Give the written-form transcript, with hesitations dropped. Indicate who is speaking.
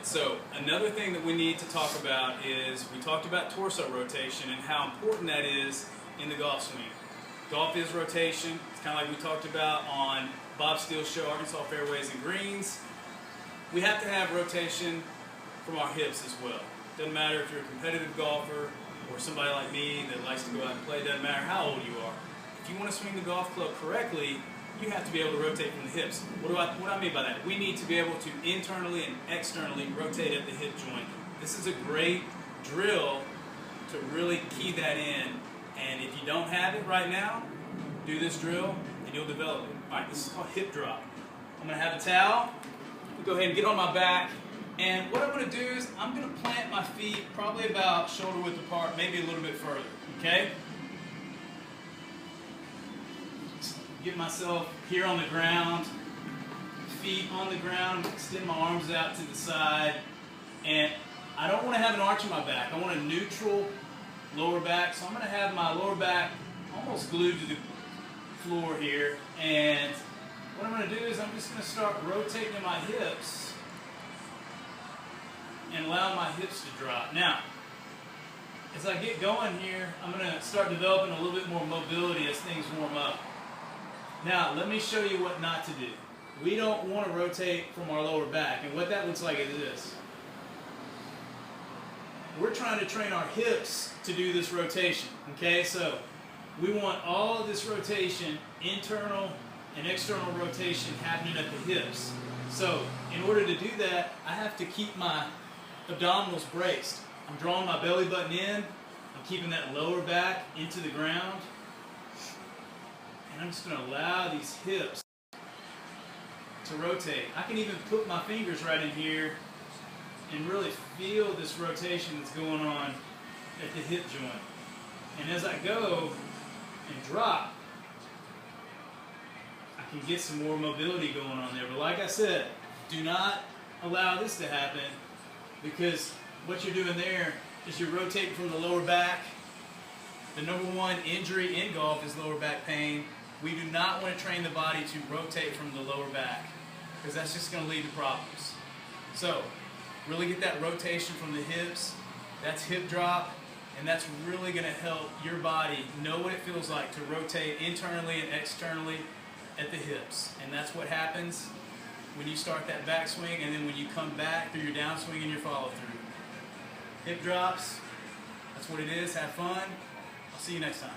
Speaker 1: So another thing that we need to talk about is we talked about torso rotation and how important that is in the golf swing. Golf is rotation. It's kind of like we talked about on Bob Steele's show, Arkansas Fairways and Greens. We have to have rotation from our hips as well. Doesn't matter if you're a competitive golfer or somebody like me that likes to go out and play. Doesn't matter how old you are. If you want to swing the golf club correctly, you have to be able to rotate from the hips. What do I mean by that? We need to be able to internally and externally rotate at the hip joint. This is a great drill to really key that in. And if you don't have it right now, do this drill and you'll develop it. All right, this is called hip drop. I'm going to have a towel. Go ahead and get on my back. And what I'm going to do is I'm going to plant my feet probably about shoulder width apart, maybe a little bit further. Okay? Get myself here on the ground, feet on the ground, extend my arms out to the side, and I don't want to have an arch in my back. I want a neutral lower back, so I'm going to have my lower back almost glued to the floor here, and what I'm going to do is I'm just going to start rotating in my hips and allow my hips to drop. Now, as I get going here, I'm going to start developing a little bit more mobility as things warm up. Now, let me show you what not to do. We don't want to rotate from our lower back, and what that looks like is this. We're trying to train our hips to do this rotation, okay? So, we want all of this rotation, internal and external rotation, happening at the hips. So, in order to do that, I have to keep my abdominals braced. I'm drawing my belly button in, I'm keeping that lower back into the ground, and I'm just going to allow these hips to rotate. I can even put my fingers right in here and really feel this rotation that's going on at the hip joint. And as I go and drop, I can get some more mobility going on there. But like I said, do not allow this to happen, because what you're doing there is you're rotating from the lower back. The number one injury in golf is lower back pain. We do not want to train the body to rotate from the lower back, because that's just going to lead to problems. So, really get that rotation from the hips. That's hip drop, and that's really going to help your body know what it feels like to rotate internally and externally at the hips. And that's what happens when you start that backswing, and then when you come back through your downswing and your follow through. Hip drops, that's what it is. Have fun. I'll see you next time.